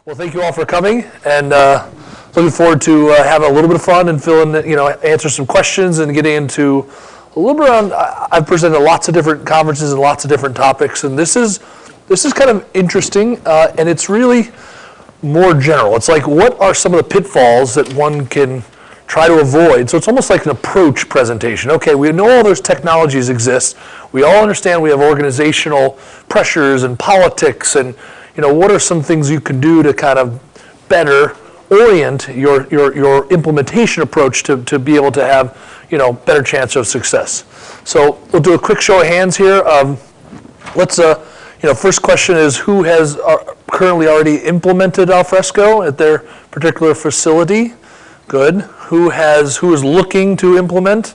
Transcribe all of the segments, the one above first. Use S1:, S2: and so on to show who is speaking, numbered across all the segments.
S1: Well, thank you all for coming, and looking forward to having a little bit of fun and answer some questions and getting into a little bit around. I've presented at lots of different conferences and lots of different topics, and this is kind of interesting, and it's really more general. It's like, what are some of the pitfalls that one can try to avoid? So it's almost like an approach presentation. Okay, we know all those technologies exist. We all understand we have organizational pressures and politics, and what are some things you can do to kind of better orient your implementation approach to be able to have better chance of success. So we'll do a quick show of hands here. Let's first question is, who has currently already implemented Alfresco at their particular facility? Good. Who is looking to implement?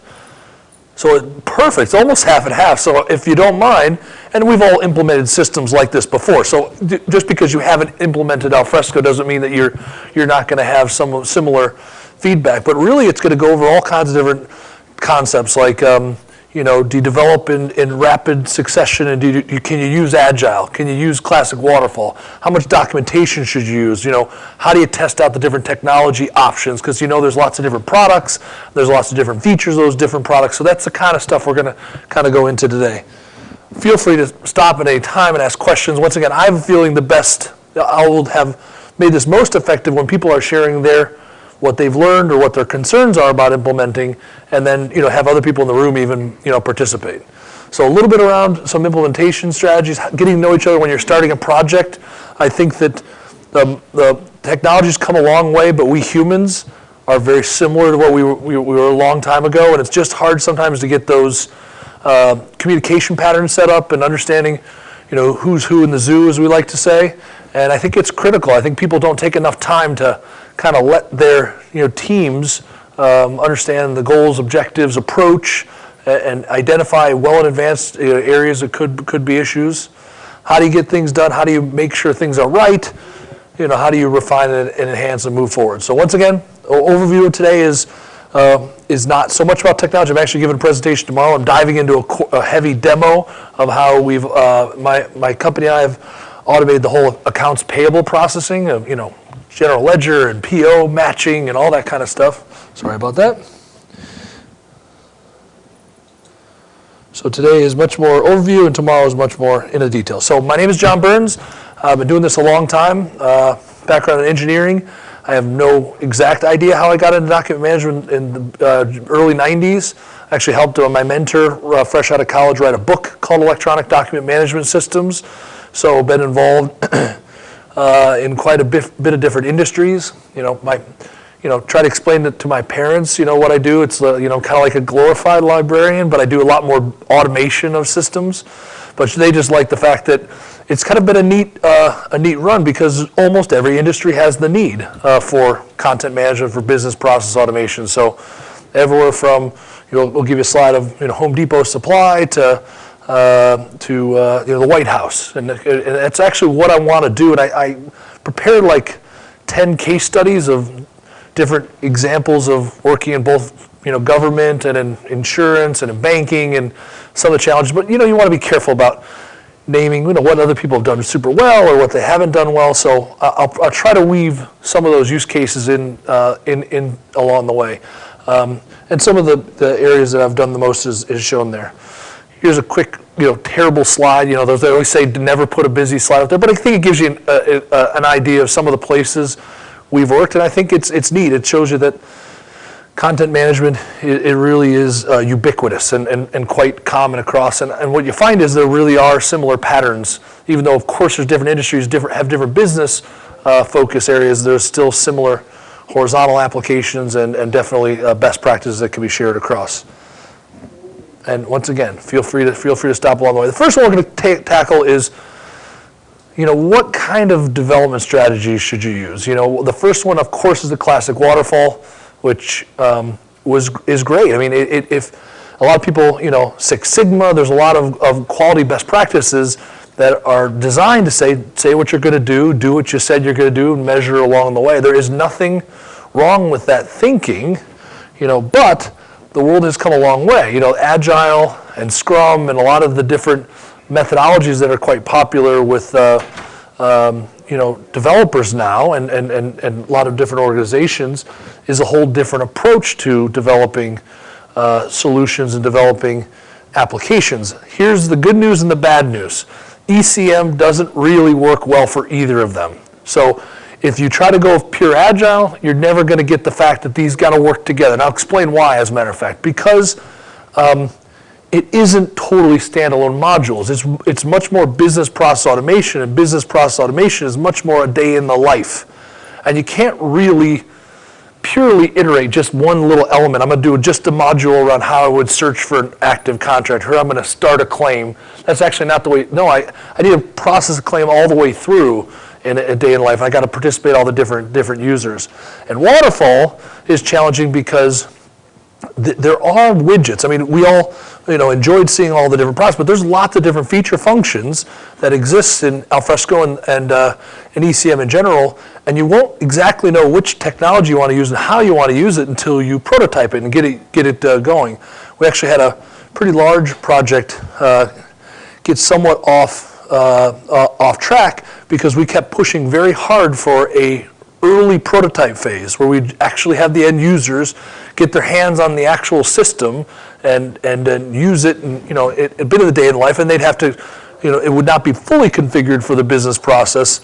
S1: So perfect, it's almost half and half. So if you don't mind, and we've all implemented systems like this before. So just because you haven't implemented Alfresco doesn't mean that you're not going to have some similar feedback. But really, it's going to go over all kinds of different concepts, like do you develop in rapid succession, and can you use Agile? Can you use classic waterfall? How much documentation should you use? How do you test out the different technology options? Because there's lots of different products, there's lots of different features of those different products. So that's the kind of stuff we're going to kind of go into today. Feel free to stop at any time and ask questions. Once again, I'm feeling the best. I will have made this most effective when people are sharing what they've learned or what their concerns are about implementing, and then have other people in the room even participate. So a little bit around some implementation strategies, getting to know each other when you're starting a project. I think that the technology's come a long way, but we humans are very similar to what we were a long time ago, and it's just hard sometimes to get those communication patterns set up and understanding who's who in the zoo, as we like to say. And I think it's critical. I think people don't take enough time to kind of let their teams understand the goals, objectives, approach, and identify well in advance areas that could be issues. How do you get things done? How do you make sure things are right? How do you refine and enhance and move forward? So once again, overview of today is not so much about technology. I'm actually giving a presentation tomorrow. I'm diving into a heavy demo of how we've my company and I have automated the whole accounts payable processing of general ledger and PO matching and all that kind of stuff. Sorry about that. So today is much more overview, and tomorrow is much more into detail. So my name is John Burns. I've been doing this a long time. Background in engineering. I have no exact idea how I got into document management in the early 90s. I actually helped my mentor, fresh out of college, write a book called Electronic Document Management Systems. So I've been involved in quite a bit of different industries. Try to explain it to my parents, what I do. It's, kind of like a glorified librarian, but I do a lot more automation of systems. But they just like the fact that it's kind of been a neat run, because almost every industry has the need for content management, for business process automation. So everywhere from, we'll give you a slide of Home Depot supply to the White House, and that's actually what I want to do. And I prepared like 10 case studies of different examples of working in both government and in insurance and in banking and some of the challenges. But you want to be careful about naming what other people have done super well or what they haven't done well. So I'll try to weave some of those use cases in along the way. And some of the areas that I've done the most is shown there. Here's a quick, terrible slide. They always say to never put a busy slide up there, but I think it gives you an idea of some of the places we've worked, and I think it's neat. It shows you that content management, it really is ubiquitous and quite common across. And what you find is there really are similar patterns, even though of course there's different industries, have different business focus areas. There's still similar horizontal applications and definitely best practices that can be shared across. And once again, feel free to stop along the way. The first one we're going to tackle is, what kind of development strategies should you use? The first one, of course, is the classic waterfall, which is great. I mean, if a lot of people, Six Sigma, there's a lot of quality best practices that are designed to say what you're going to do what you said you're going to do, and measure along the way. There is nothing wrong with that thinking, but the world has come a long way. Agile and Scrum and a lot of the different methodologies that are quite popular with developers now and a lot of different organizations is a whole different approach to developing solutions and developing applications. Here's the good news and the bad news. ECM doesn't really work well for either of them. So if you try to go with pure agile, you're never going to get the fact that these got to work together. And I'll explain why, as a matter of fact. Because it isn't totally standalone modules. It's much more business process automation, and business process automation is much more a day in the life. And you can't really purely iterate just one little element. I'm going to do just a module around how I would search for an active contract, or I'm going to start a claim. That's actually not the way. No, I need to process a claim all the way through in a day in life. I got to participate all the different users. And waterfall is challenging because there are widgets. I mean, we all enjoyed seeing all the different products, but there's lots of different feature functions that exist in Alfresco and in ECM in general, and you won't exactly know which technology you want to use and how you want to use it until you prototype it and get it going. We actually had a pretty large project get somewhat off track because we kept pushing very hard for a early prototype phase where we'd actually have the end users get their hands on the actual system and then use it, and a bit of the day in life, and they'd have to, it would not be fully configured for the business process.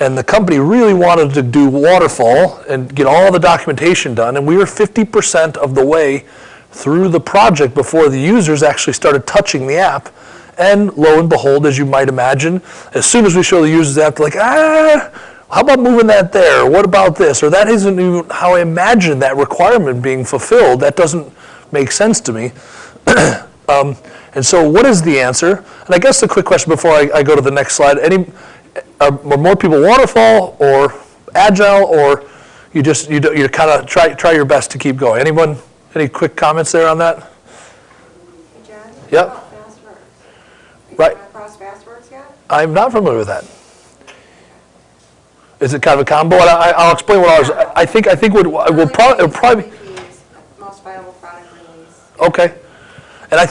S1: And the company really wanted to do waterfall and get all the documentation done, and we were 50% of the way through the project before the users actually started touching the app. And lo and behold, as you might imagine, as soon as we show the users the app, they're like, how about moving that there? What about this? Or that isn't even how I imagined that requirement being fulfilled. That doesn't make sense to me. And so what is the answer? And I guess the quick question before I go to the next slide, are more people waterfall or agile, or you kind of try your best to keep going? Anyone, any quick comments there on that?
S2: Hey, John,
S1: yep. Right.
S2: Have you come across Fastworks yet?
S1: I'm not familiar with that. Is it kind of a combo? I'll explain what ours. I think it'll probably be
S2: most viable product release.
S1: Okay, and I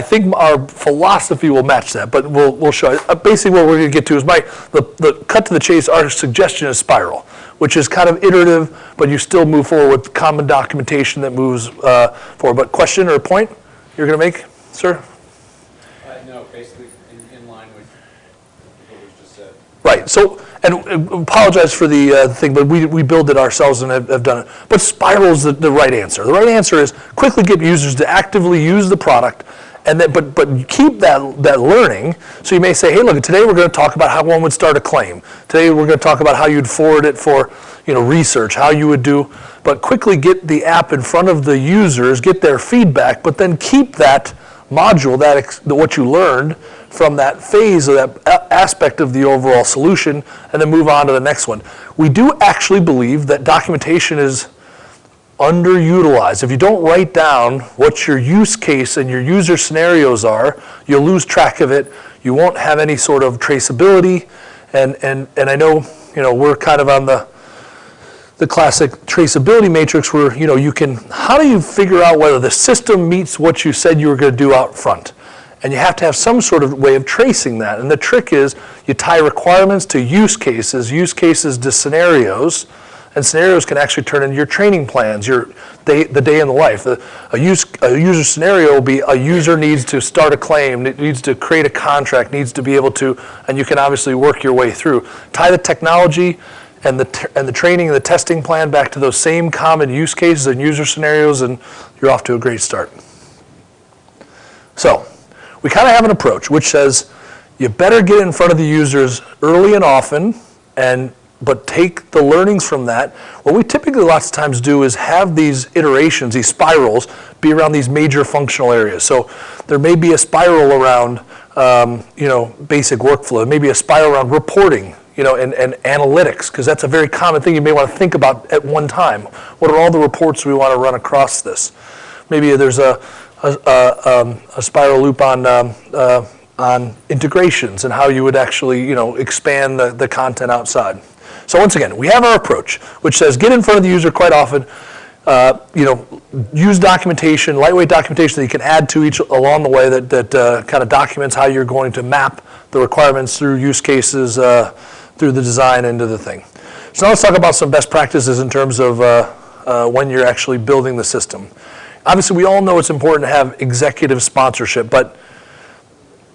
S1: think our philosophy will match that, but we'll show you. Basically, what we're going to get to is the cut to the chase. Our suggestion is spiral, which is kind of iterative, but you still move forward with common documentation that moves forward. But question or a point you're going to make, sir?
S3: No, basically in line with what was just said.
S1: Right. So, and apologize for the thing, but we build it ourselves and have done it. But spiral is the right answer. The right answer is quickly get users to actively use the product, and then but keep that learning. So you may say, hey, look, today we're going to talk about how one would start a claim. Today we're going to talk about how you'd forward it for research, how you would do. But quickly get the app in front of the users, get their feedback, but then keep that module, what you learned from that phase or that aspect of the overall solution, and then move on to the next one. We do actually believe that documentation is underutilized. If you don't write down what your use case and your user scenarios are, you'll lose track of it. You won't have any sort of traceability, and I know we're kind of on the classic traceability matrix where how do you figure out whether the system meets what you said you were going to do out front? And you have to have some sort of way of tracing that. And the trick is you tie requirements to use cases to scenarios, and scenarios can actually turn into your training plans, the day in the life. A user scenario will be a user needs to start a claim, needs to create a contract, needs to be able to, and you can obviously work your way through. Tie the technology and the training and the testing plan back to those same common use cases and user scenarios, and you're off to a great start. So we kind of have an approach which says you better get in front of the users early and often, but take the learnings from that. What we typically lots of times do is have these iterations, these spirals, be around these major functional areas. So there may be a spiral around basic workflow, maybe a spiral around reporting, and analytics, because that's a very common thing you may want to think about at one time. What are all the reports we want to run across this? Maybe there's a spiral loop on integrations and how you would actually expand the content outside. So once again, we have our approach, which says get in front of the user quite often. Use documentation, lightweight documentation that you can add to each along the way that kind of documents how you're going to map the requirements through use cases, through the design into the thing. So now let's talk about some best practices in terms of when you're actually building the system. Obviously, we all know it's important to have executive sponsorship, but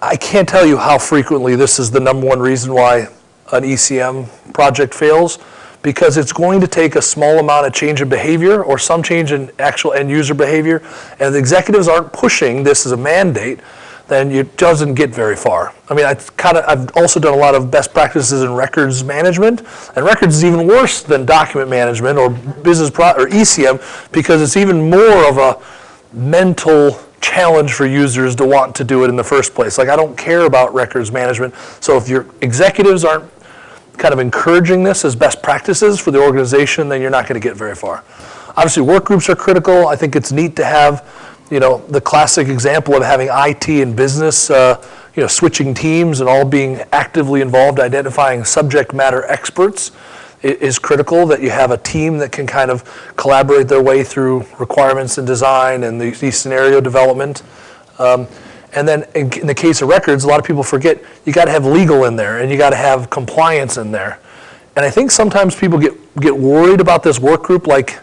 S1: I can't tell you how frequently this is the number one reason why an ECM project fails, because it's going to take a small amount of change in behavior or some change in actual end user behavior, and if the executives aren't pushing this as a mandate, then it doesn't get very far. I mean, I've also done a lot of best practices in records management, and records is even worse than document management or or ECM, because it's even more of a mental challenge for users to want to do it in the first place. Like, I don't care about records management, so if your executives aren't kind of encouraging this as best practices for the organization, then you're not going to get very far. Obviously, work groups are critical. I think it's neat to have, the classic example of having IT and business, switching teams and all being actively involved, identifying subject matter experts is critical, that you have a team that can kind of collaborate their way through requirements and design and the scenario development. And then in the case of records, a lot of people forget you got to have legal in there and you got to have compliance in there. And I think sometimes people get worried about this work group, like,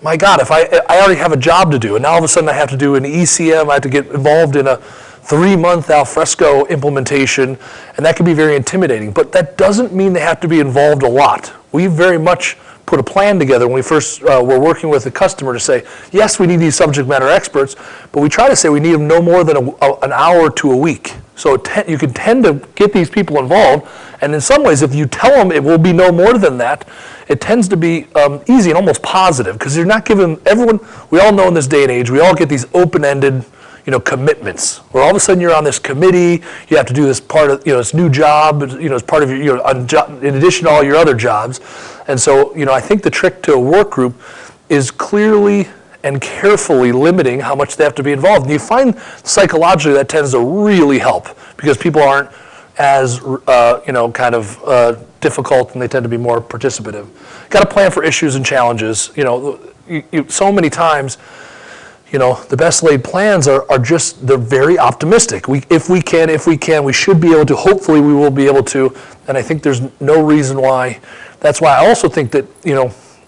S1: my God, if I already have a job to do, and now all of a sudden I have to do an ECM, I have to get involved in a 3-month Alfresco implementation, and that can be very intimidating. But that doesn't mean they have to be involved a lot. We very much put a plan together when we first were working with the customer to say, yes, we need these subject matter experts, but we try to say we need them no more than an hour to a week. So you can tend to get these people involved, and in some ways, if you tell them it will be no more than that, it tends to be easy and almost positive, because you're not giving everyone, we all know in this day and age, we all get these open-ended commitments, where all of a sudden you're on this committee, you have to do this part of, this new job, as part of your, in addition to all your other jobs. And so, I think the trick to a work group is clearly and carefully limiting how much they have to be involved. And you find psychologically that tends to really help, because people aren't as, difficult, and they tend to be more participative. Got to plan for issues and challenges. So many times, the best laid plans are just, they're very optimistic. If we can, we should be able to, hopefully we will be able to, and I think there's no reason why. That's why I also think that,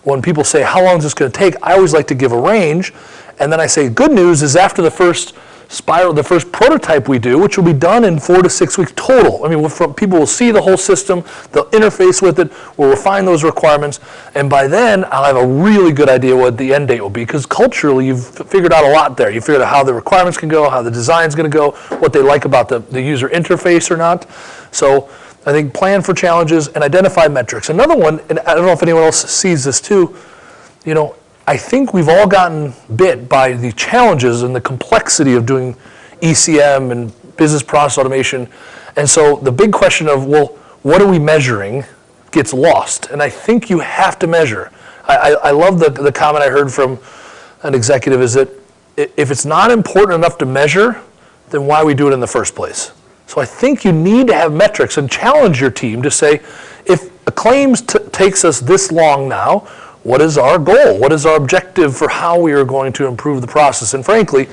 S1: when people say, how long is this going to take, I always like to give a range, and then I say, good news is after the first prototype we do, which will be done in 4 to 6 weeks total. I mean, people will see the whole system, they'll interface with it, we'll refine those requirements, and by then I'll have a really good idea what the end date will be, because culturally you've figured out a lot there. You figured out how the requirements can go, how the design's going to go, what they like about the user interface or not. So I think plan for challenges and identify metrics. Another one, and I don't know if anyone else sees this too, I think we've all gotten bit by the challenges and the complexity of doing ECM and business process automation. And so the big question of, well, what are we measuring gets lost. And I think you have to measure. I love the comment I heard from an executive is that if it's not important enough to measure, then why we do it in the first place? So I think you need to have metrics and challenge your team to say, if a claims takes us this long now, what is our goal? What is our objective for how we are going to improve the process? And frankly,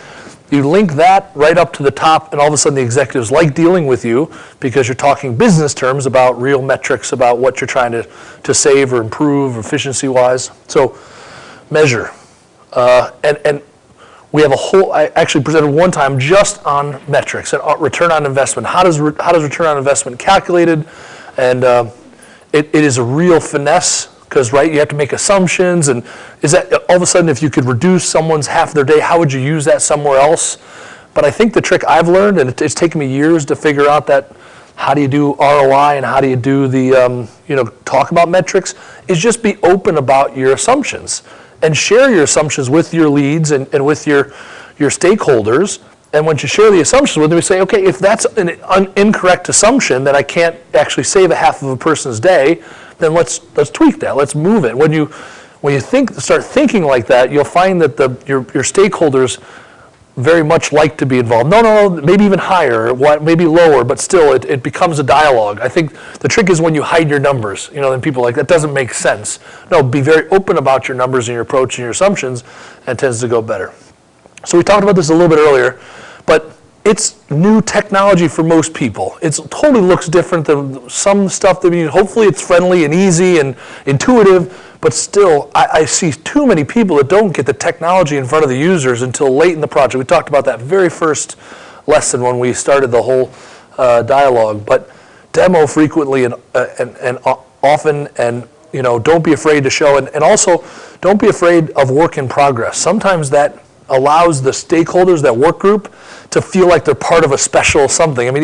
S1: you link that right up to the top, and all of a sudden the executives like dealing with you, because you're talking business terms about real metrics about what you're trying to save or improve efficiency-wise. So measure. And we have I actually presented one time just on metrics and return on investment. How does return on investment calculated? And it is a real finesse, because you have to make assumptions, and is that all of a sudden if you could reduce someone's half their day, how would you use that somewhere else? But I think the trick I've learned, and it's taken me years to figure out that how do you do ROI and how do you do the talk about metrics, is just be open about your assumptions and share your assumptions with your leads and with your stakeholders. And once you share the assumptions with them, you say, okay, if that's an incorrect assumption that I can't actually save a half of a person's day, then let's tweak that. Let's move it. When you start thinking like that, you'll find that your stakeholders very much like to be involved. No, maybe even higher, maybe lower, but still it becomes a dialogue. I think the trick is when you hide your numbers. Then people are like, that doesn't make sense. No, be very open about your numbers and your approach and your assumptions, and it tends to go better. So we talked about this a little bit earlier, but it's new technology for most people. It totally looks different than some stuff that we use. Hopefully it's friendly and easy and intuitive, but still, I see too many people that don't get the technology in front of the users until late in the project. We talked about that very first lesson when we started the whole dialogue, but demo frequently and often, and don't be afraid to show, and also don't be afraid of work in progress. Sometimes that allows the stakeholders, that work group, to feel like they're part of a special something. I mean,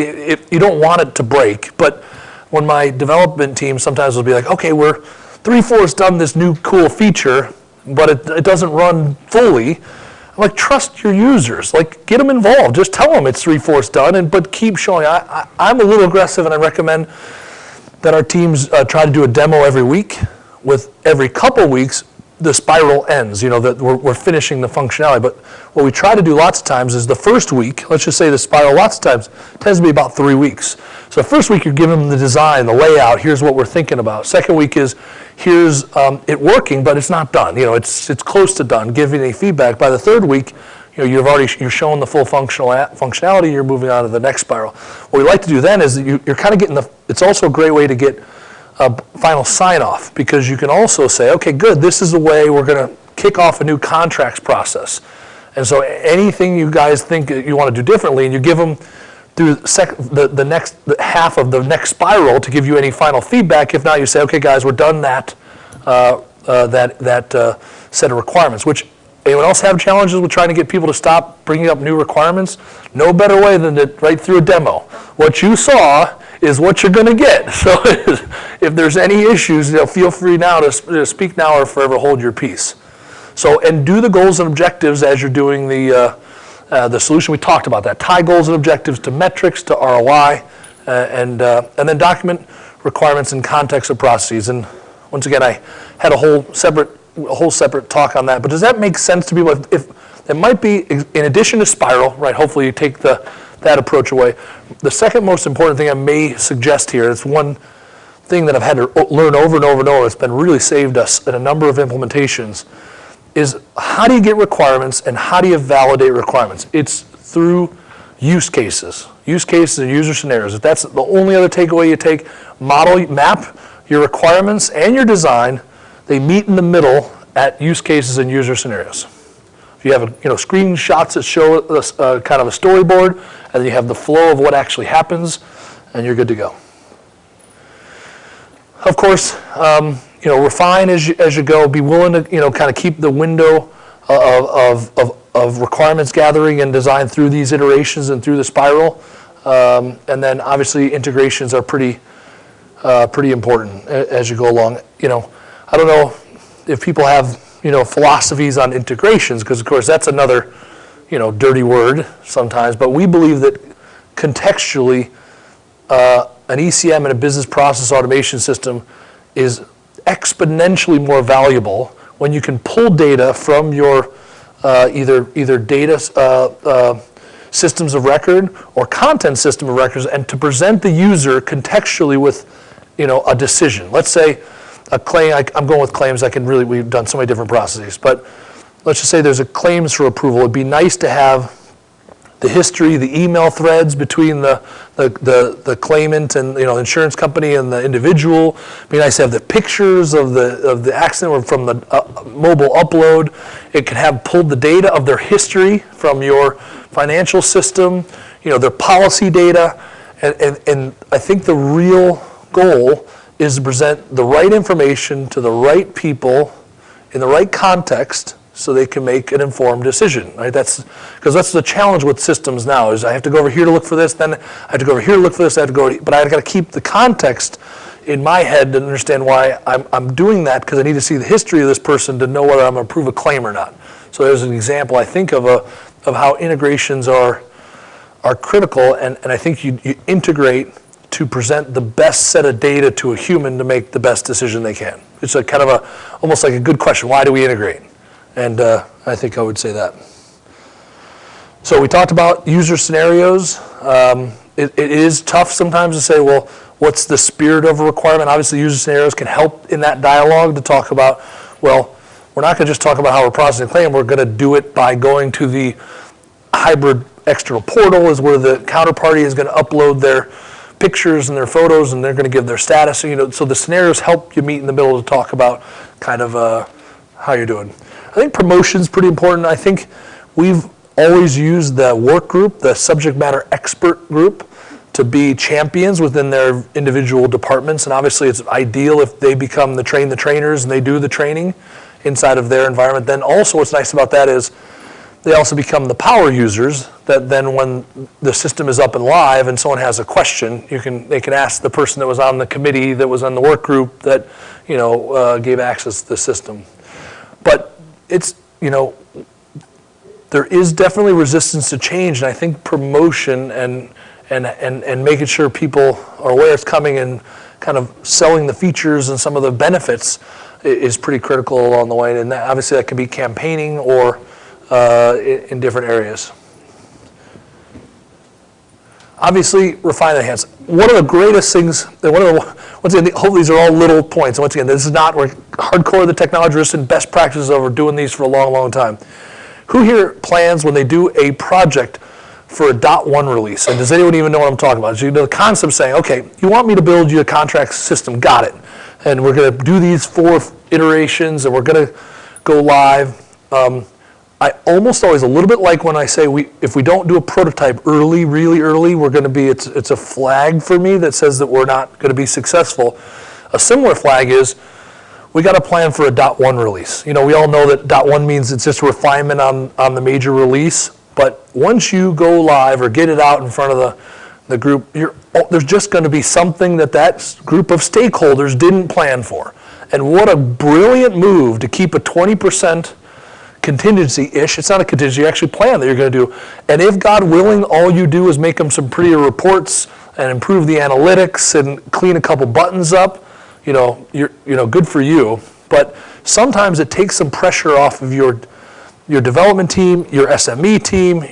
S1: you don't want it to break, but when my development team sometimes will be like, okay, we're 3/4 done this new cool feature, but it doesn't run fully. I'm like, trust your users. Like, get them involved. Just tell them it's 3/4 done, but keep showing. I'm a little aggressive, and I recommend that our teams try to do a demo every week. With every couple weeks, the spiral ends, that we're finishing the functionality. But what we try to do lots of times is the first week, let's just say the spiral lots of times tends to be about 3 weeks. So the first week you're giving them the design, the layout, here's what we're thinking about. Second week is, here's it working, but it's not done. It's close to done, giving any feedback. By the third week, you're showing the full functionality, you're moving on to the next spiral. What we like to do then is that you're kind of getting it's also a great way to get a final sign-off, because you can also say, okay, good, this is the way we're going to kick off a new contracts process. And so anything you guys think you want to do differently, and you give them through the next half of the next spiral to give you any final feedback. If not, you say, okay, guys, we're done that set of requirements. Which, anyone else have challenges with trying to get people to stop bringing up new requirements? No better way than to right through a demo. What you saw is what you're going to get. So if there's any issues, feel free now to speak now or forever hold your peace. So, and do the goals and objectives as you're doing the solution. We talked about that. Tie goals and objectives to metrics, to ROI, and then document requirements in context of processes. And once again, I had a whole separate talk on that. But does that make sense to people? If it might be, in addition to spiral, right? Hopefully you take that approach away. The second most important thing I may suggest here, it's one thing that I've had to learn over and over and over, it's been really saved us in a number of implementations, is how do you get requirements and how do you validate requirements? It's through use cases and user scenarios. If that's the only other takeaway you take, map your requirements and your design, they meet in the middle at use cases and user scenarios. If you have screenshots that show kind of a storyboard, and then you have the flow of what actually happens, and you're good to go. Of course, refine as you go. Be willing to kind of keep the window of requirements gathering and design through these iterations and through the spiral, and then obviously integrations are pretty important as you go along. I don't know if people have philosophies on integrations, because of course that's another dirty word sometimes, but we believe that contextually an ECM and a business process automation system is exponentially more valuable when you can pull data from your either data systems of record or content system of records, and to present the user contextually with a decision. Let's say a claim, I'm going with claims, we've done so many different processes, but let's just say there's a claims for approval. It'd be nice to have the history, the email threads between the claimant and insurance company and the individual. It'd be nice to have the pictures of the accident or from the mobile upload. It could have pulled the data of their history from your financial system, their policy data, and I think the real goal is to present the right information to the right people in the right context so they can make an informed decision, right? Because that's the challenge with systems now, is I have to go over here to look for this, then I have to go over here to look for this, but I've got to keep the context in my head to understand why I'm doing that, because I need to see the history of this person to know whether I'm going to approve a claim or not. So there's an example, I think, of how integrations are critical, and I think you integrate to present the best set of data to a human to make the best decision they can. It's a kind of almost like a good question. Why do we integrate? And I think I would say that. So we talked about user scenarios. It is tough sometimes to say, well, what's the spirit of a requirement? Obviously, user scenarios can help in that dialogue to talk about, well, we're not going to just talk about how we're processing a claim. We're going to do it by going to the hybrid external portal is where the counterparty is going to upload their pictures and their photos, and they're going to give their status. So the scenarios help you meet in the middle to talk about kind of how you're doing. I think promotion's pretty important. I think we've always used the work group, the subject matter expert group, to be champions within their individual departments. And obviously it's ideal if they become the trainers and they do the training inside of their environment. Then also what's nice about that is they also become the power users that then when the system is up and live and someone has a question, they can ask the person that was on the committee, that was on the work group, that gave access to the system. But it's, there is definitely resistance to change, and I think promotion and making sure people are aware it's coming and kind of selling the features and some of the benefits is pretty critical along the way. And obviously that can be campaigning or in different areas. Obviously, refine and enhance. One of the greatest things, once again, hopefully these are all little points. And once again, this is not, we're hardcore the technology, we're in best practices over doing these for a long, long time. Who here plans when they do a project for a .1 release? And does anyone even know what I'm talking about? So the concept of saying, okay, you want me to build you a contract system, got it. And we're going to do these 4 iterations and we're going to go live. I almost always a little bit like when I say if we don't do a prototype early, really early, we're going to be, it's a flag for me that says that we're not going to be successful. A similar flag is we got to plan for a .1 release. We all know that .1 means it's just a refinement on the major release. But once you go live or get it out in front of the group, there's just going to be something that group of stakeholders didn't plan for. And what a brilliant move to keep a 20% contingency-ish. It's not a contingency, you actually plan that you're going to do. And if God willing, all you do is make them some prettier reports and improve the analytics and clean a couple buttons up, good for you. But sometimes it takes some pressure off of your development team, your SME team,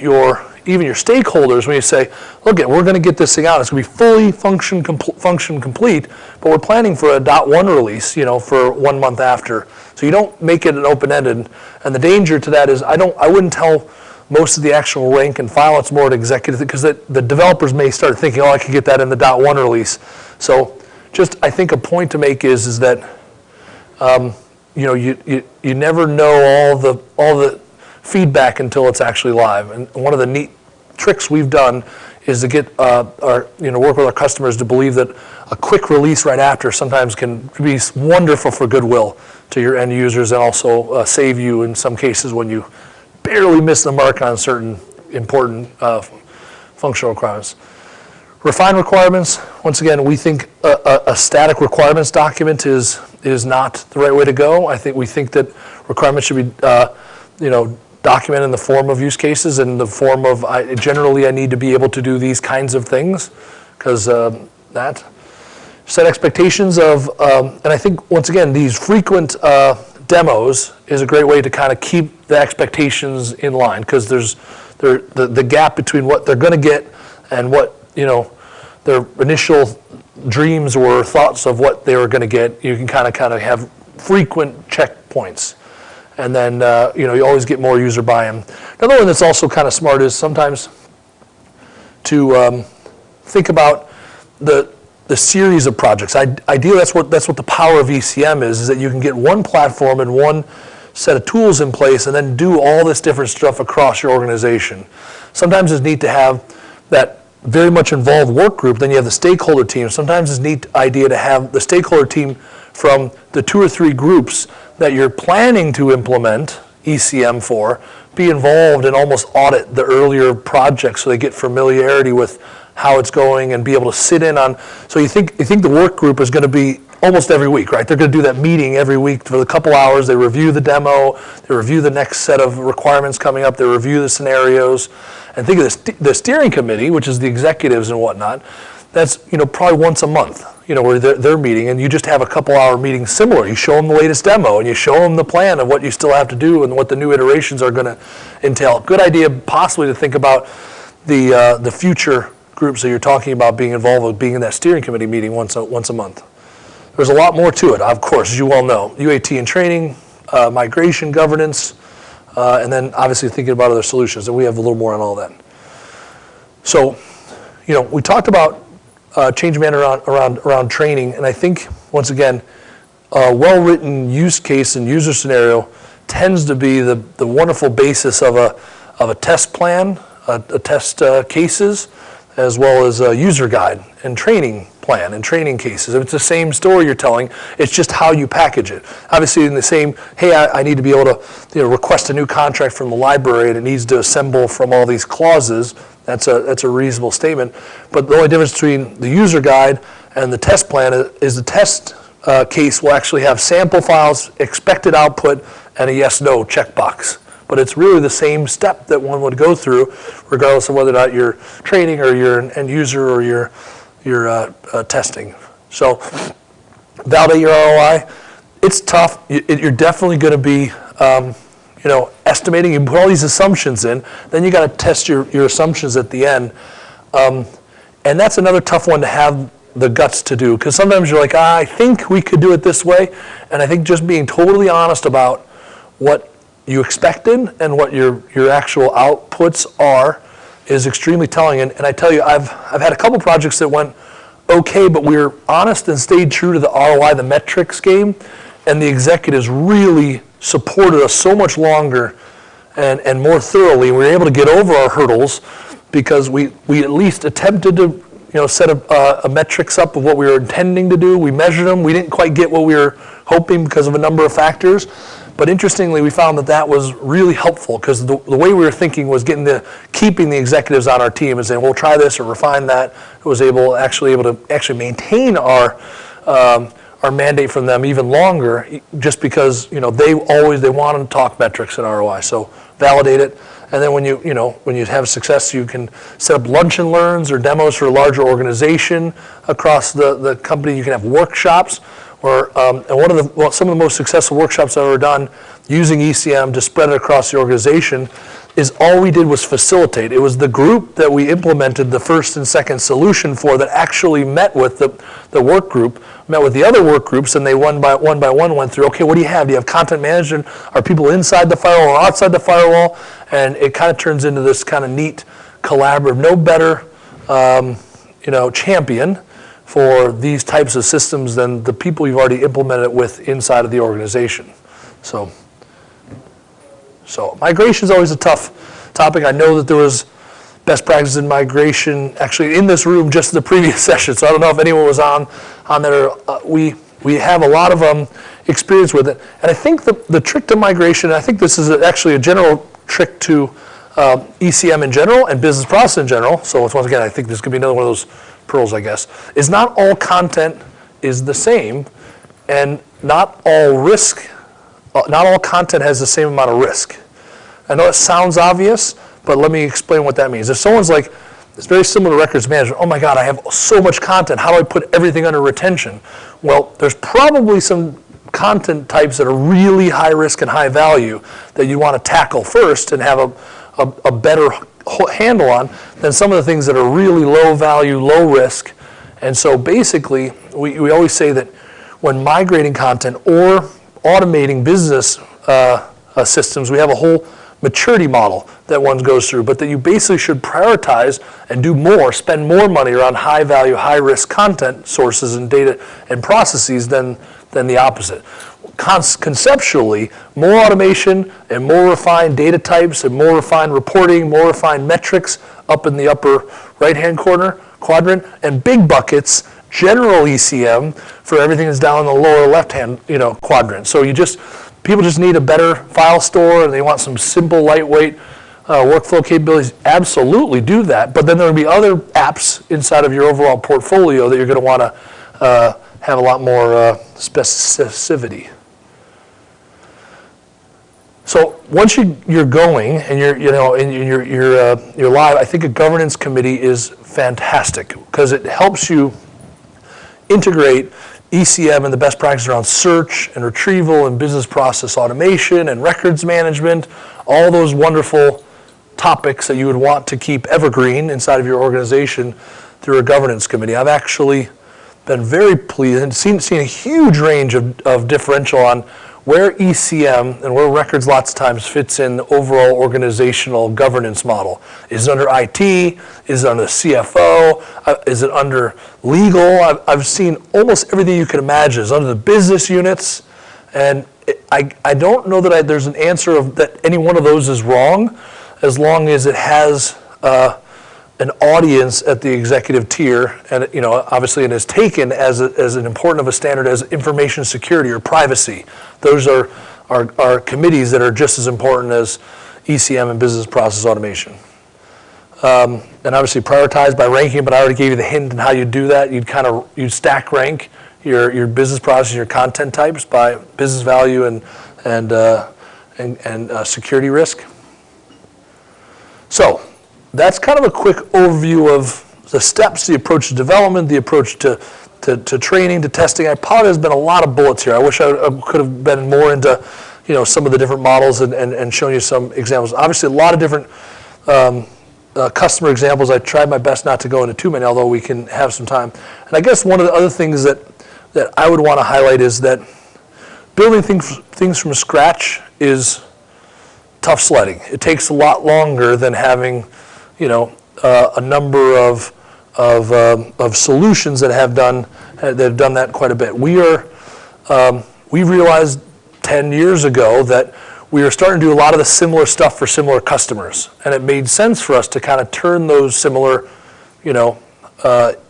S1: even your stakeholders when you say, look, we're going to get this thing out. It's going to be fully function complete, but we're planning for a .1 release, for 1 month after. So you don't make it an open-ended. And the danger to that is I wouldn't tell most of the actual rank and file. It's more an executive, because the developers may start thinking, I could get that in the .1 release. So just, I think a point to make is that, you never know all the feedback until it's actually live. And one of the neat tricks we've done is to get work with our customers to believe that a quick release right after sometimes can be wonderful for goodwill to your end users, and also save you in some cases when you barely miss the mark on certain important functional requirements. Refine requirements. Once again, we think a static requirements document is not the right way to go. We think that requirements should be documented in the form of use cases, in the form of generally I need to be able to do these kinds of things, because that. Set expectations of, and I think once again these frequent demos is a great way to kind of keep the expectations in line, because there's the gap between what they're going to get and what their initial dreams or thoughts of what they were going to get. You can kind of have frequent checkpoints, and then you always get more user buy-in. Another one that's also kind of smart is sometimes to think about the series of projects. Ideally, that's what the power of ECM is that you can get one platform and one set of tools in place and then do all this different stuff across your organization. Sometimes it's neat to have that very much involved work group, then you have the stakeholder team. Sometimes it's a neat idea to have the stakeholder team from the 2 or 3 groups that you're planning to implement ECM for, be involved and almost audit the earlier projects so they get familiarity with how it's going and be able to sit in on. So you think the work group is going to be almost every week, right? They're going to do that meeting every week for a couple hours. They review the demo, they review the next set of requirements coming up, they review the scenarios. And think of the steering committee, which is the executives and whatnot. That's probably once a month, where they're meeting, and you just have a couple hour meeting similar. You show them the latest demo and you show them the plan of what you still have to do and what the new iterations are going to entail. Good idea possibly to think about the future groups that you're talking about being involved with, being in that steering committee meeting once a month. There's a lot more to it, of course, as you well know. UAT and training, migration governance, and then obviously thinking about other solutions, and we have a little more on all that. So, we talked about change management around training, and I think, once again, a well-written use case and user scenario tends to be the wonderful basis of a test plan, a test cases, as well as a user guide and training plan and training cases. If it's the same story you're telling, it's just how you package it. Obviously, in the same, hey, I need to be able to request a new contract from the library and it needs to assemble from all these clauses. That's a reasonable statement. But the only difference between the user guide and the test plan is the test case will actually have sample files, expected output, and a yes/no checkbox. But it's really the same step that one would go through, regardless of whether or not you're training or you're an end user or you're testing. So validate your ROI. It's tough. You're definitely going to be estimating. You put all these assumptions in, then you got to test your assumptions at the end. And that's another tough one to have the guts to do, because sometimes you're like, I think we could do it this way. And I think just being totally honest about what you expected and what your actual outputs are is extremely telling. And I tell you, I've had a couple projects that went okay, but we were honest and stayed true to the ROI, the metrics game, and the executives really supported us so much longer and more thoroughly. We were able to get over our hurdles because we at least attempted to set a metrics up of what we were intending to do. We measured them. We didn't quite get what we were hoping because of a number of factors. But interestingly, we found that was really helpful, because the way we were thinking was keeping the executives on our team and saying, we'll try this or refine that. It was able to maintain our mandate from them even longer, just because they want to talk metrics and ROI. So validate it. And then when you have success, you can set up lunch and learns or demos for a larger organization across the company. You can have workshops. And some of the most successful workshops I've ever done using ECM to spread it across the organization is all we did was facilitate. It was the group that we implemented the first and second solution for that actually met with the work group, met with the other work groups, and they one by one went through, okay, what do you have? Do you have content management? Are people inside the firewall or outside the firewall? And it kind of turns into this kind of neat collaborative, no better champion for these types of systems than the people you've already implemented it with inside of the organization. So migration is always a tough topic. I know that there was best practices in migration actually in this room just the previous session, so I don't know if anyone was on there. We have a lot of experience with it. And I think the trick to migration, and I think this is actually a general trick to ECM in general and business process in general, so once again, I think this could be another one of those pearls, I guess, is not all content is the same, and not all content has the same amount of risk. I know it sounds obvious, but let me explain what that means. If someone's like, it's very similar to records management, oh my God, I have so much content, how do I put everything under retention? Well, there's probably some content types that are really high risk and high value that you want to tackle first and have a better handle on than some of the things that are really low value, low risk. And so basically, we always say that when migrating content or automating business systems, we have a whole maturity model that one goes through, but that you basically should prioritize and do more, spend more money around high value, high risk content sources and data and processes than the opposite. Conceptually, more automation and more refined data types and more refined reporting, more refined metrics up in the upper right-hand quadrant, and big buckets, general ECM for everything that's down in the lower left-hand quadrant. So people just need a better file store and they want some simple, lightweight workflow capabilities. Absolutely do that, but then there will be other apps inside of your overall portfolio that you're going to want to have a lot more specificity. So once you're going and you're live, I think a governance committee is fantastic because it helps you integrate ECM and the best practices around search and retrieval and business process automation and records management, all those wonderful topics that you would want to keep evergreen inside of your organization through a governance committee. I've actually been very pleased and seen a huge range of differential on where ECM and where records lots of times fits in the overall organizational governance model. Is it under IT? Is it under the CFO? Is it under legal? I've seen almost everything you can imagine is under the business units. And I don't know that there's an answer of that any one of those is wrong, as long as it has an audience at the executive tier, and obviously it is taken as an important of a standard as information security or privacy. Those are committees that are just as important as ECM and business process automation. And obviously prioritized by ranking, but I already gave you the hint on how you do that. You'd stack rank your business process, your content types by business value and security risk. So that's kind of a quick overview of the steps, the approach to development, the approach to training, to testing. I probably there's been a lot of bullets here. I wish I could have been more into some of the different models and shown you some examples. Obviously a lot of different customer examples. I tried my best not to go into too many, although we can have some time. And I guess one of the other things that I would want to highlight is that building things from scratch is tough sledding. It takes a lot longer than having a number of solutions that have done that quite a bit. We realized 10 years ago that we were starting to do a lot of the similar stuff for similar customers, and it made sense for us to kind of turn those similar,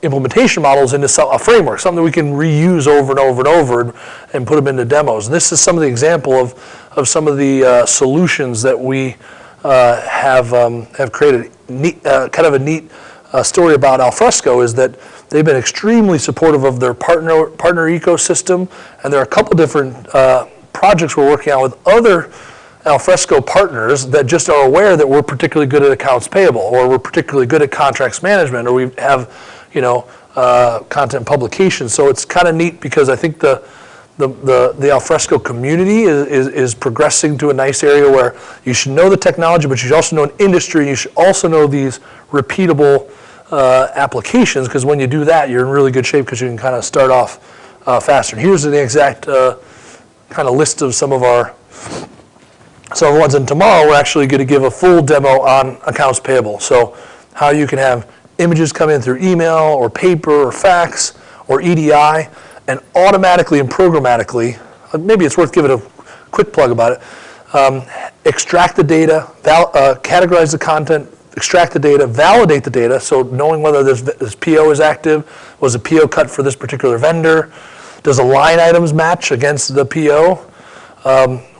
S1: implementation models into a framework, something we can reuse over and over and over and put them into demos. And this is some of the example of some of the solutions that we have created. Kind of a neat story about Alfresco is that they've been extremely supportive of their partner ecosystem, and there are a couple different projects we're working on with other Alfresco partners that just are aware that we're particularly good at accounts payable, or we're particularly good at contracts management, or we have content publication. So it's kind of neat because I think the Alfresco community is progressing to a nice area where you should know the technology, but you should also know an industry, and you should also know these repeatable applications, because when you do that, you're in really good shape because you can kind of start off faster. And here's the exact kind of list of some of our ones, and tomorrow we're actually going to give a full demo on accounts payable. So how you can have images come in through email or paper or fax or EDI, and automatically and programmatically, maybe it's worth giving a quick plug about it, extract the data, categorize the content, extract the data, validate the data, so knowing whether this PO is active, was a PO cut for this particular vendor, does the line items match against the PO?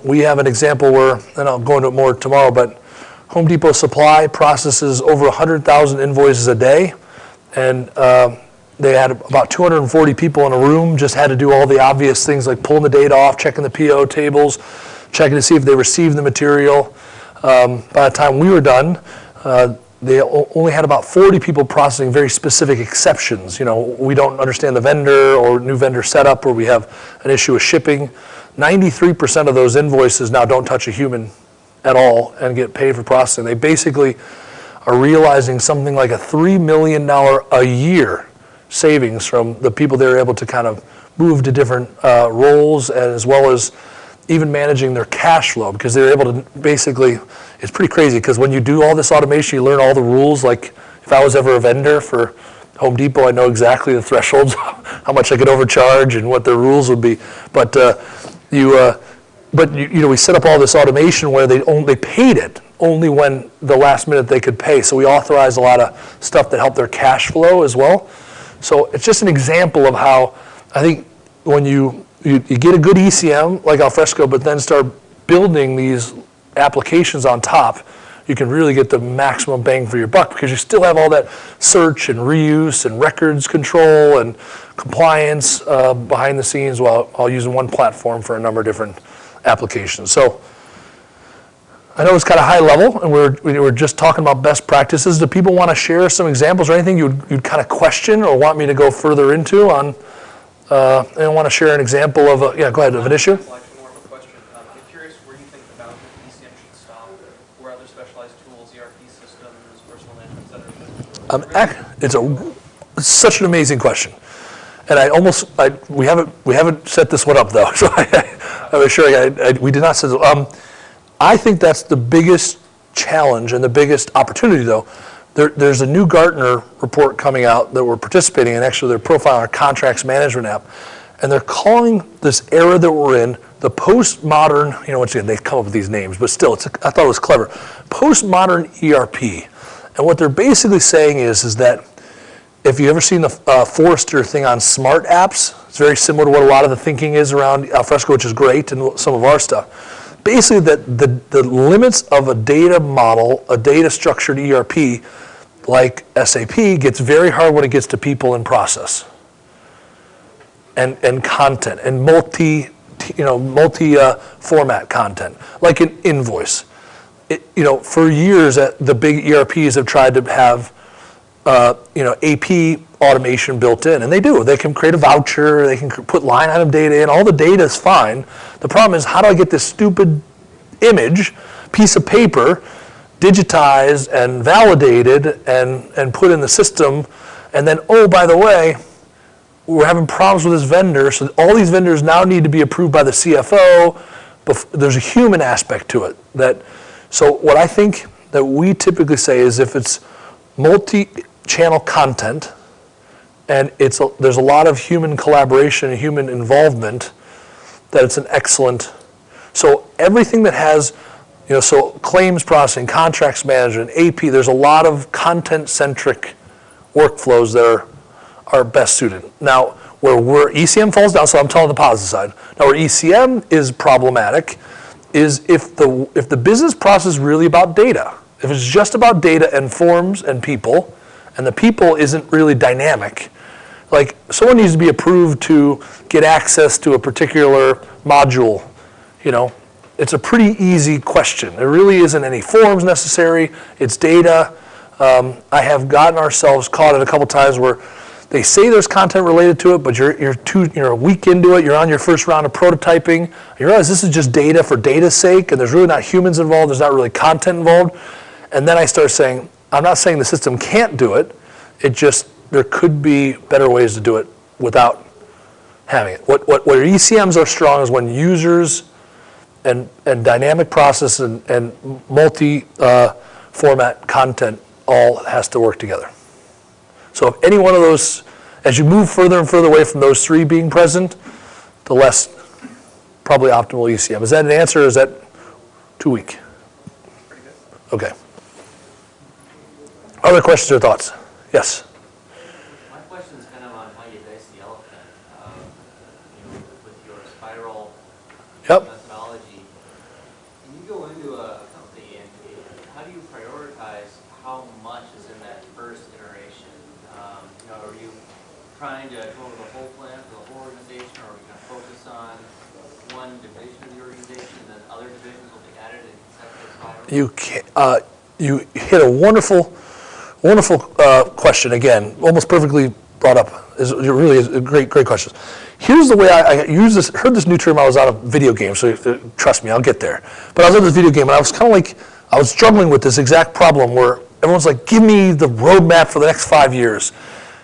S1: We have an example where, and I'll go into it more tomorrow, but Home Depot Supply processes over 100,000 invoices a day, and they had about 240 people in a room, just had to do all the obvious things like pulling the data off, checking the PO tables, checking to see if they received the material. By the time we were done, they only had about 40 people processing very specific exceptions. We don't understand the vendor or new vendor setup, or we have an issue with shipping. 93% of those invoices now don't touch a human at all and get paid for processing. They basically are realizing something like a $3 million a year savings from the people they're able to kind of move to different roles, as well as even managing their cash flow, because they're able to basically, it's pretty crazy, because when you do all this automation, you learn all the rules. Like if I was ever a vendor for Home Depot, I know exactly the thresholds, how much I could overcharge and what the rules would be. But we set up all this automation where they paid it only when the last minute they could pay. So we authorize a lot of stuff that helped their cash flow as well. So it's just an example of how I think when you get a good ECM like Alfresco, but then start building these applications on top, you can really get the maximum bang for your buck, because you still have all that search and reuse and records control and compliance behind the scenes while using one platform for a number of different applications. So I know it's kind of high level, and we're just talking about best practices. Do people want to share some examples or anything you'd kind of question or want me to go further into on? And want to share an example of go ahead, of an issue?
S4: More of a question. I'm curious where you think the boundary of ECM should stop, where other specialized tools, ERP systems, personal management, et cetera.
S1: It's such an amazing question. and we haven't set this one up though, so I'm sure we did not set it. I think that's the biggest challenge and the biggest opportunity though. There's a new Gartner report coming out that we're participating in. Actually, they're profiling our contracts management app, and they're calling this era that we're in the postmodern. Once again, they come up with these names, but still, I thought it was clever. Postmodern ERP, and what they're basically saying is that if you've ever seen the Forrester thing on smart apps, it's very similar to what a lot of the thinking is around Alfresco, which is great, and some of our stuff. Basically, the limits of a data model, a data structured ERP, like SAP, gets very hard when it gets to people and process, and content, and multi format content, like an invoice. For years, the big ERPs have tried to have AP automation built in, and they do. They can create a voucher, they can put line item data in, all the data is fine. The problem is, how do I get this stupid image, piece of paper, digitized and validated and put in the system, and then, oh, by the way, we're having problems with this vendor, so all these vendors now need to be approved by the CFO, but there's a human aspect to it. So what I think that we typically say is if it's multi-channel content, and there's a lot of human collaboration and human involvement, that it's an excellent. So everything that has, so claims processing, contracts management, AP, there's a lot of content-centric workflows that are best suited. Now, where ECM falls down, so I'm telling the positive side. Now, where ECM is problematic is if the business process is really about data. If it's just about data and forms and people, and the people isn't really dynamic, like someone needs to be approved to get access to a particular module, it's a pretty easy question. There really isn't any forms necessary, it's data. I have gotten ourselves caught in a couple times where they say there's content related to it, but you're a week into it, you're on your first round of prototyping, you realize this is just data for data's sake, and there's really not humans involved, there's not really content involved. And then I start saying, I'm not saying the system can't do it, there could be better ways to do it without having it. Where ECMs are strong is when users and dynamic process and multi-format content all has to work together. So if any one of those, as you move further and further away from those three being present, the less probably optimal ECM. Is that an answer, or is that too weak?
S4: Pretty good.
S1: Okay. Other questions or thoughts? Yes?
S5: My question is kind of on how you dice the elephant. With your spiral methodology, when you go into a company, and how do you prioritize how much is in that first iteration? Are you trying to go over the whole plan for the whole organization, or are we going to focus on one division of the organization, and then other divisions will be added and set the spiral?
S1: You hit a wonderful question again, almost perfectly brought up. It really is a great question. Here's the way I heard this new term. I was on a video game, so trust me, I'll get there. But I was on this video game, and I was kind of I was struggling with this exact problem where everyone's like, give me the roadmap for the next 5 years.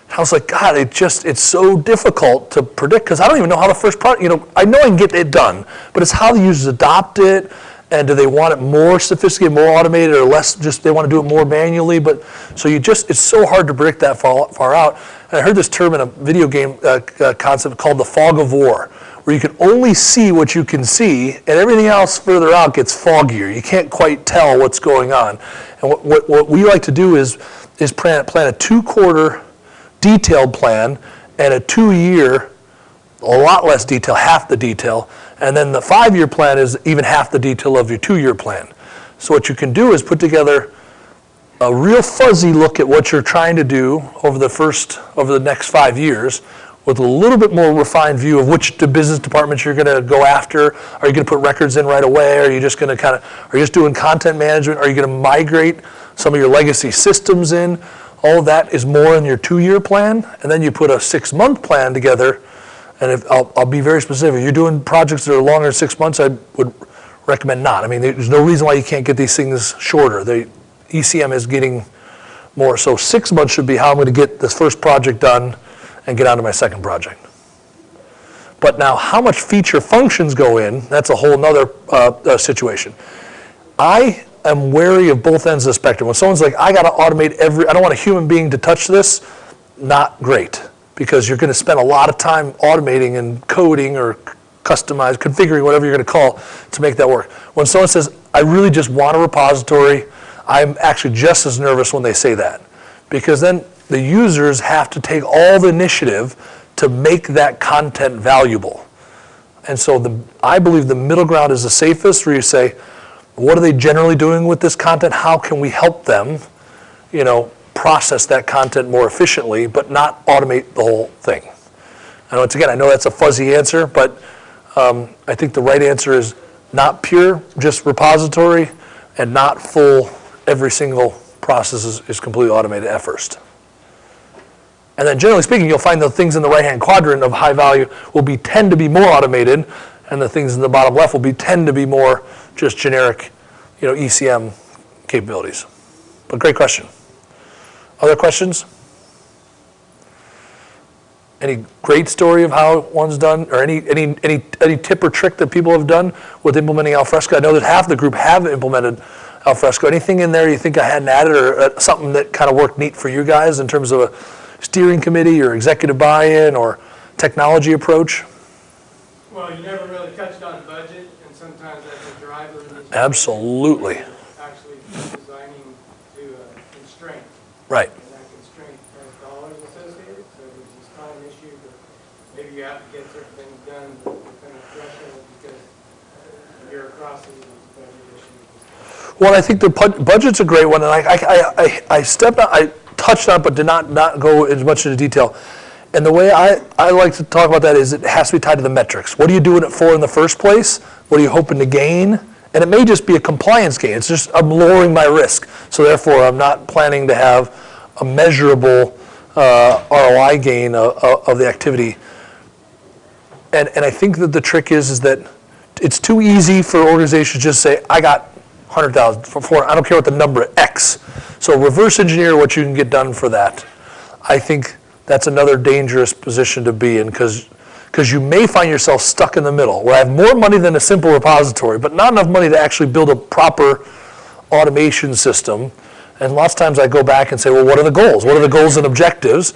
S1: And I was like, God, it's so difficult to predict, because I don't even know how the first product, I know I can get it done, but it's how the users adopt it. And do they want it more sophisticated, more automated, or less, just they want to do it more manually? But so it's so hard to predict that far out. And I heard this term in a video game concept called the fog of war, where you can only see what you can see, and everything else further out gets foggier. You can't quite tell what's going on. And what we like to do is plan a 2-quarter detailed plan and a 2-year, a lot less detail, half the detail. And then the 5-year plan is even half the detail of your 2-year plan. So what you can do is put together a real fuzzy look at what you're trying to do over the next 5 years, with a little bit more refined view of which business departments you're going to go after. Are you going to put records in right away? Are you just going to are you just doing content management? Are you going to migrate some of your legacy systems in? All of that is more in your 2-year plan. And then you put a 6-month plan together. And I'll be very specific. If you're doing projects that are longer than 6 months, I would recommend not. I mean, there's no reason why you can't get these things shorter. ECM is getting more. So 6 months should be how I'm going to get this first project done and get on to my second project. But now how much feature functions go in, that's a whole nother situation. I am wary of both ends of the spectrum. When someone's like, I got to automate I don't want a human being to touch this, not great. Because you're going to spend a lot of time automating and coding or configuring, whatever you're going to call, to make that work. When someone says, I really just want a repository, I'm actually just as nervous when they say that. Because then the users have to take all the initiative to make that content valuable. And so I believe the middle ground is the safest, where you say, what are they generally doing with this content? How can we help them, process that content more efficiently, but not automate the whole thing? And once again, I know that's a fuzzy answer, but I think the right answer is not pure, just repository, and not full, every single process is completely automated at first. And then generally speaking, you'll find the things in the right-hand quadrant of high value will tend to be more automated, and the things in the bottom left will tend to be more just generic, ECM capabilities. But great question. Other questions? Any great story of how one's done, or any tip or trick that people have done with implementing Alfresco? I know that half the group have implemented Alfresco. Anything in there you think I hadn't added, or something that kind of worked neat for you guys in terms of a steering committee or executive buy-in or technology approach?
S6: Well, you never really touched on budget, and sometimes that's a driver.
S1: Absolutely.
S6: Actually designing to a constraint.
S1: Right.
S6: And that constraint has dollars associated, so there's this time issue, but maybe you have to get certain things done within a threshold because bureaucracy is a budget issue.
S1: Well, I think the budget's a great one, and I touched on it, but did not go as much into detail. And the way I like to talk about that is it has to be tied to the metrics. What are you doing it for in the first place? What are you hoping to gain? And it may just be a compliance gain. It's just I'm lowering my risk. So therefore, I'm not planning to have a measurable ROI gain of the activity. And I think that the trick is that it's too easy for organizations to just say, I got 100,000 for I don't care what the number is, X. So reverse engineer what you can get done for that. I think that's another dangerous position to be in, because you may find yourself stuck in the middle, where I have more money than a simple repository, but not enough money to actually build a proper automation system. And lots of times I go back and say, well, what are the goals? What are the goals and objectives?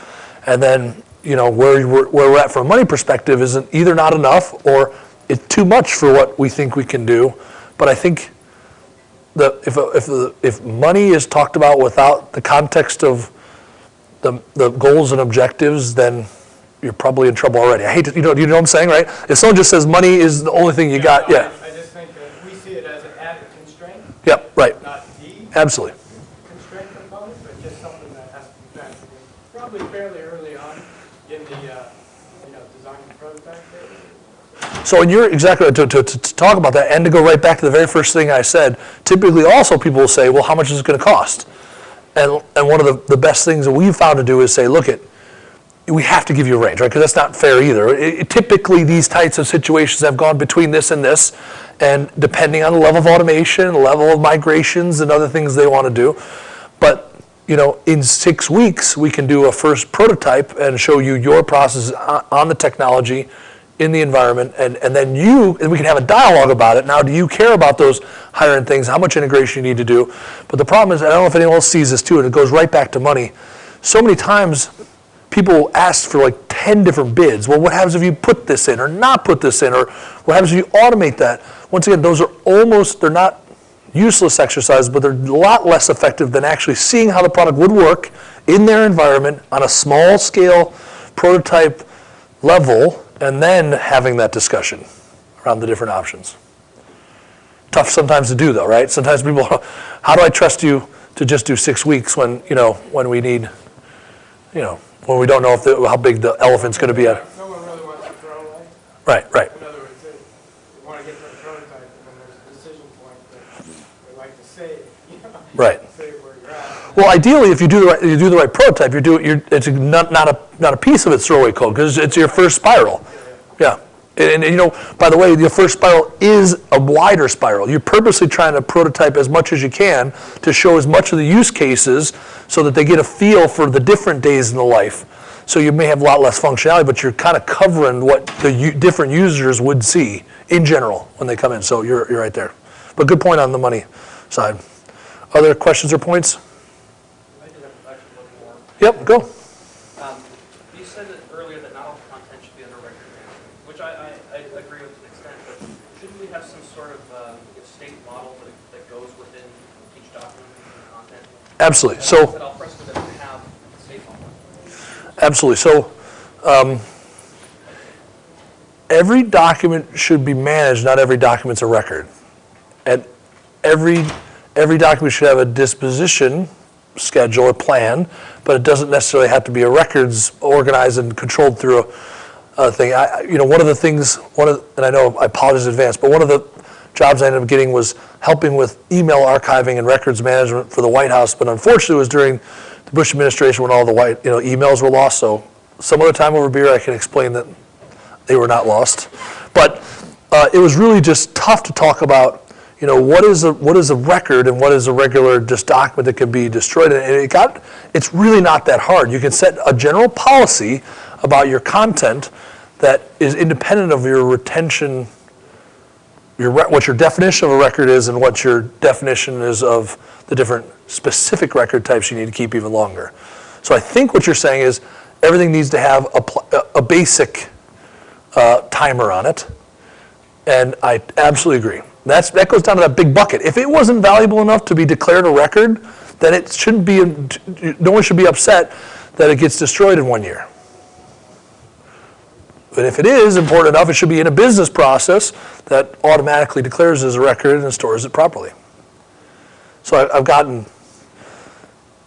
S1: And then, where we're at from a money perspective isn't either not enough or it's too much for what we think we can do. But I think if money is talked about without the context of the goals and objectives, then you're probably in trouble already. I hate to, you know what I'm saying, right? If someone just says money is the only thing you got, yeah.
S6: I just think that we see it as an added constraint.
S1: Yep, right.
S6: Not the
S1: Absolutely.
S6: constraint component, but just something that has to be factored in. Probably fairly early on in the design and prototype phase.
S1: So, and you're exactly right, to talk about that and to go right back to the very first thing I said, typically also people will say, well, how much is it going to cost? And one of the best things that we've found to do is say, look, we have to give you a range, right? Because that's not fair either. Typically, these types of situations have gone between this and this, and depending on the level of automation, the level of migrations, and other things they want to do. But in 6 weeks, we can do a first prototype and show you your process on the technology, in the environment, and then we can have a dialogue about it. Now, do you care about those higher end things? How much integration you need to do? But the problem is, I don't know if anyone else sees this too, and it goes right back to money. So many times, people ask for like 10 different bids. Well, what happens if you put this in or not put this in? Or what happens if you automate that? Once again, those are they're not useless exercises, but they're a lot less effective than actually seeing how the product would work in their environment on a small scale prototype level, and then having that discussion around the different options. Tough sometimes to do though, right? Sometimes people, how do I trust you to just do 6 weeks when we need, when we don't know how big the elephant's going to be at.
S6: No one really wants to throw away.
S1: Right.
S6: In other words, they want to get to a prototype, and then there's a decision point that they like to save.
S1: Right.
S6: Save where you're at.
S1: Well, ideally, if you do the right prototype, it's not a piece of its throwaway code, because it's your first spiral. Yeah. And by the way, your first spiral is a wider spiral. You're purposely trying to prototype as much as you can to show as much of the use cases so that they get a feel for the different days in the life. So you may have a lot less functionality, but you're kind of covering what the different users would see in general when they come in. So you're right there. But good point on the money side. Other questions or points?
S4: I do have actually one more.
S1: Yep, go.
S4: You said that earlier that not all content should be under record management, which I agree with to an extent, but shouldn't we have some sort of state model that goes within each document and content?
S1: Absolutely.
S4: And
S1: So.
S4: that Alfresco doesn't have a state model.
S1: Absolutely. So every document should be managed. Not every document's a record. And every document should have a disposition schedule, a plan, but it doesn't necessarily have to be a records organized and controlled through a thing. One of the things, and I know I apologize in advance, but one of the jobs I ended up getting was helping with email archiving and records management for the White House. But unfortunately, it was during the Bush administration when all the emails were lost. So some other time over beer, I can explain that they were not lost. But it was really just tough to talk about. What is a record and what is a regular just document that can be destroyed? And it's really not that hard. You can set a general policy about your content that is independent of your retention, what your definition of a record is and what your definition is of the different specific record types you need to keep even longer. So I think what you're saying is everything needs to have a basic timer on it, and I absolutely agree. That goes down to that big bucket. If it wasn't valuable enough to be declared a record, then it shouldn't be. No one should be upset that it gets destroyed in 1 year. But if it is important enough, it should be in a business process that automatically declares it as a record and stores it properly. So I've gotten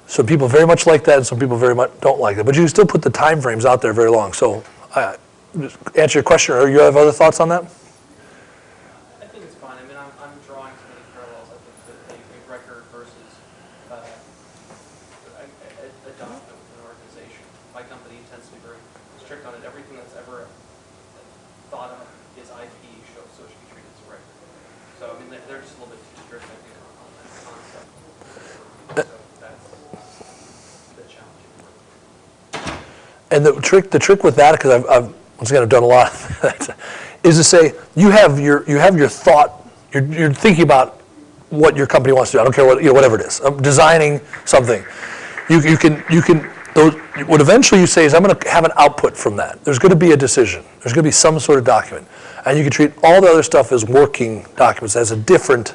S1: some people very much like that, and some people very much don't like it. But you can still put the time frames out there very long. So just answer your question, or you have other thoughts on that?
S4: I think it's fine. I mean, I'm drawing so many parallels. I think that a record versus a document with an organization. My company tends to be very strict on it. Everything that's ever thought of is IP, so it should be treated as a record. So, I mean, they're just a little bit too strict, I think, on that concept. So that's the challenging part.
S1: And the trick with that, because I've once again I've done a lot of that, is to say you have your thought. You're thinking about what your company wants to do. I don't care whatever it is. I'm designing something. You can. What eventually you say is I'm going to have an output from that. There's going to be a decision. There's going to be some sort of document, and you can treat all the other stuff as working documents. As a different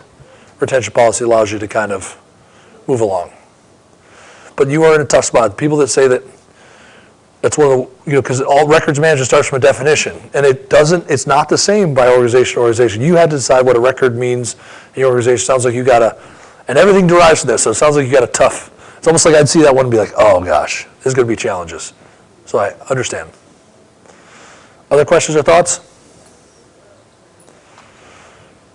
S1: retention policy allows you to kind of move along. But you are in a tough spot. People that say that. That's one of the, because all records management starts from a definition, and it's not the same by organization to organization. You had to decide what a record means in your organization. Sounds like and everything derives from this, so it sounds like you got it's almost like I'd see that one and be like, oh gosh, there's going to be challenges. So I understand. Other questions or thoughts?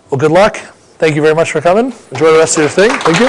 S1: Well, good luck. Thank you very much for coming. Enjoy the rest of your thing. Thank you.